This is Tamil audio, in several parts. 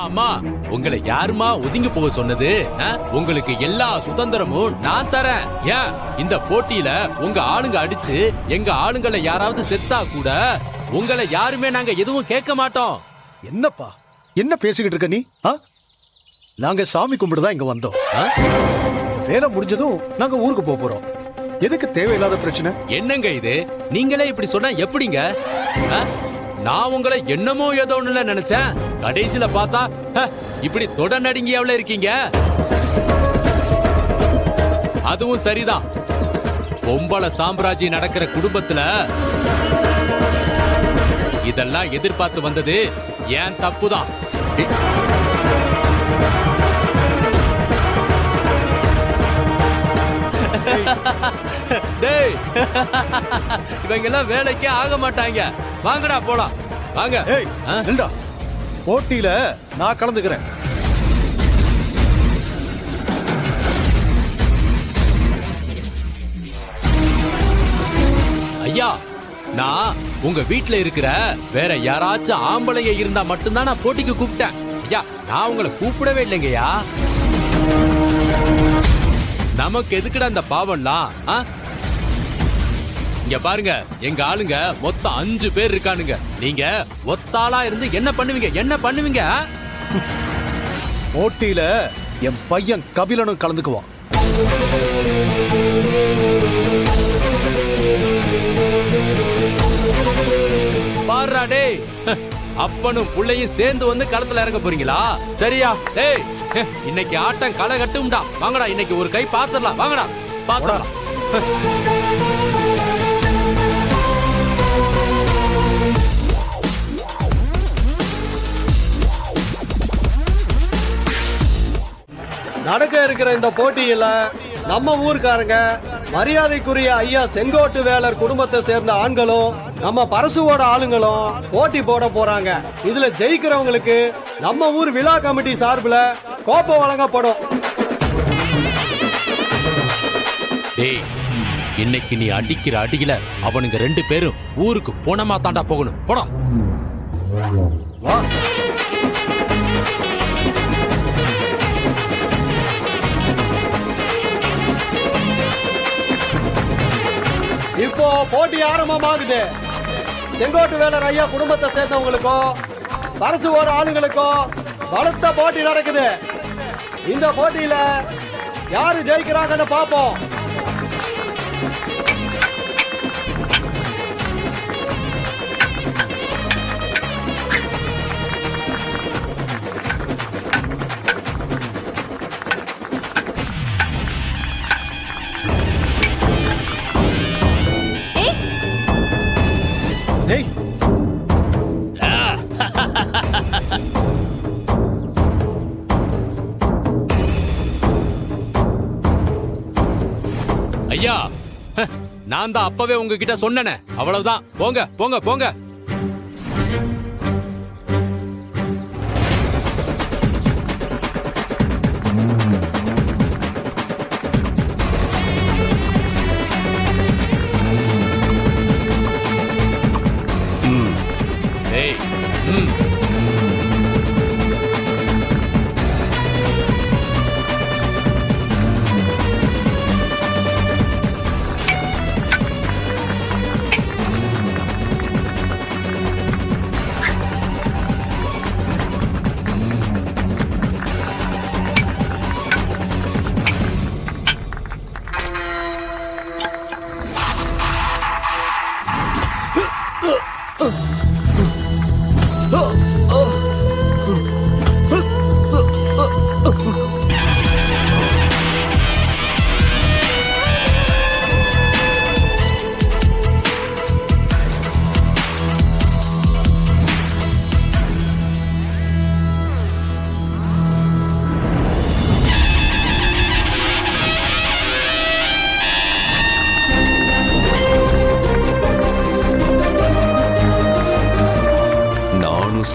அம்மா உங்களை யாருமா ஒதுங்கி போக சொன்னது? உங்களுக்கு எல்லா சுதந்திரமும் நான் தரேன். ஏன் இந்த போட்டியில உங்க ஆளுங்க அடிச்சு எங்க ஆளுங்களை யாராவது செத்தா கூட உங்களை யாருமே நாங்க எதுவும் கேட்க மாட்டோம். என்னப்பா என்ன பேசிக்கிட்டு இருக்க நீ? நாங்க சாமி கும்பிடுதான் இங்க வந்தோம். வேலை முடிஞ்சதும் நாங்க ஊருக்கு போறோம். எதுக்கு தேவையில்லாத பிரச்சனை? என்னங்க இது? நீங்களே இப்படி சொன்னா எப்படிங்க? நான் உங்களை என்னமோ ஏதோ ஒண்ணுல நினைச்சேன். கடைசியில பார்த்தா இப்படி தொட நடுங்கியாவில இருக்கீங்க. அதுவும் சரிதான். பொம்பளை சாம்ராஜ்யம் நடக்கிற குடும்பத்துல இதெல்லாம் எதிர்பார்த்து வந்தது ஏன் தப்புதான். டேய் இவங்க எல்லாம் வேலைக்கே ஆக மாட்டாங்க. வாங்கடா போலாம் வாங்க. போட்டியில நான் கலந்துக்கிறேன். ஐயா நான் உங்க வீட்டுல இருக்கிற வேற யாராச்சும் ஆம்பளைங்க இருந்தா மட்டும்தான் நான் போட்டிக்கு கூப்பிட்டேன். ஐயா நான் உங்களை கூப்பிடவே இல்லைங்கய்யா. நமக்கு எதுக்குடா அந்த பாவம்லாம்? இங்க பாருங்க எங்க ஆளுங்க மொத்தம் 5 பேர் இருக்கானுங்க. நீங்க ஒத்தாளா இருந்து என்ன பண்ணுவீங்க? என்ன பண்ணுவீங்க? போட்டியில என் பையன் கபிலனும் கலந்துக்குவான். பாருடா டேய், அப்பனும் புள்ளையும் சேர்ந்து வந்து களத்துல இறங்க போறீங்களா? சரியா? டேய் இன்னைக்கு ஆட்டம் களை கட்டும்டா. வாங்கடா இன்னைக்கு ஒரு கை பாத்துடலாம். வாங்கடா பாத்துடலாம். நடக்க இருக்கிற இந்த போட்டியில நம்ம ஊர்க்காரங்க மரியாதைக்குரிய ஐயா செங்கோட்டு வேலர் குடும்பத்தை சேர்ந்த ஆண்களும் நம்ம பரசுவோட ஆளுங்களும் போட்டி போட போறாங்க. இதுல ஜெயிக்கிறவங்களுக்கு நம்ம ஊர் விழா கமிட்டி சார்பில் கோப்பை வழங்கப்படும். டேய் இன்னைக்கு நீ அடிக்கிற அடியில அவனுங்க 2 பேரும் ஊருக்கு போனமா தாண்டா போகணும். போடா வா. இப்போ போட்டி ஆரம்பமாகுது. செங்கோட்டு வேலர் ஐயா குடும்பத்தை சேர்ந்தவங்களுக்கோ பரசுவோட ஆளுங்களுக்கோ பலத்த போட்டி நடக்குது. இந்த போட்டியில யாரு ஜெயிக்கிறாங்கன்னு பாப்போம். ஐயா நான் தான் அப்பவே உங்ககிட்ட சொன்னேனே. அவ்வளவுதான். போங்க போங்க போங்க.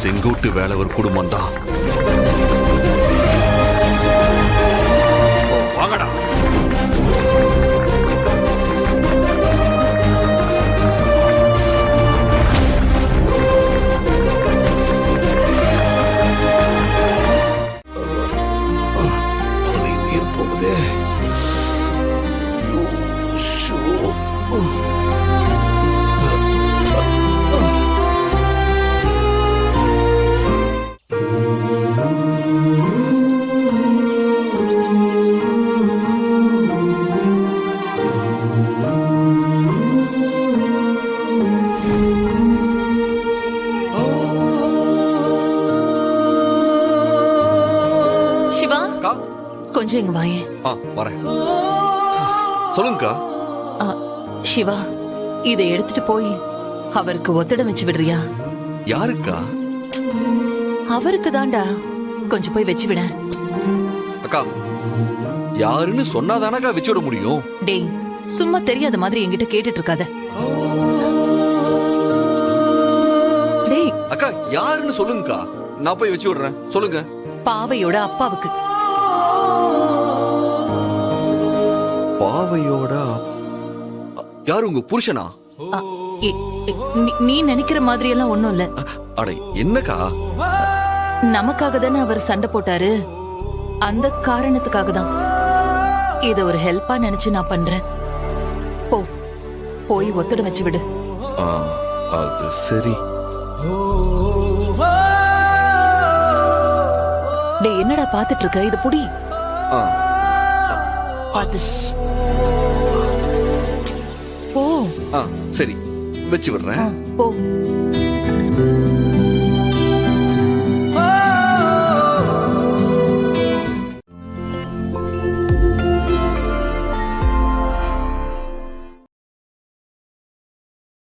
செங்கோட்டு வேலவர் குடும்பம் தான். வாங்கடா. கொஞ்சம் இங்க வாயேன். வரேன். சொல்லுங்கக்கா. சிவா, இதை எடுத்துட்டு போய் அவருக்கு ஒத்தடம் வச்சு விடுறியா? யாருக்கா? அவருக்கு தாண்டா. கொஞ்சம் போய் வச்சு விட. அக்கா, யாருன்னு சொன்னாதானக்கா வச்சு விட முடியும். டேய், சும்மா தெரியாத மாதிரி என்கிட்ட கேட்டுட்டு இருக்காத. டேய், அக்கா, யாருன்னு சொல்லுங்கக்கா, நான் போய் வச்சு விடுறேன். சொல்லுங்க. பாவையோட அப்பாவுக்கு. பாவையோட யாரு? உங்க புருஷனா? அ, நீ நினைக்கிற மாதிரி எல்லாம் ஒண்ணும் இல்ல. அடே, என்னக்கா? நமக்காக தானே அவர் சண்டை போட்டாரு. அந்த காரணத்துக்காக தான். இத ஒரு ஹெல்ப்பா நினைச்சு நான் பண்றேன். போய் ஒத்தடம் வச்சு விடு. அது சரி. டேய், என்னடா பாத்துட்டு இருக்க? இது புடி. பாத்து போ. சரி, வச்சு விடுறேன். போ.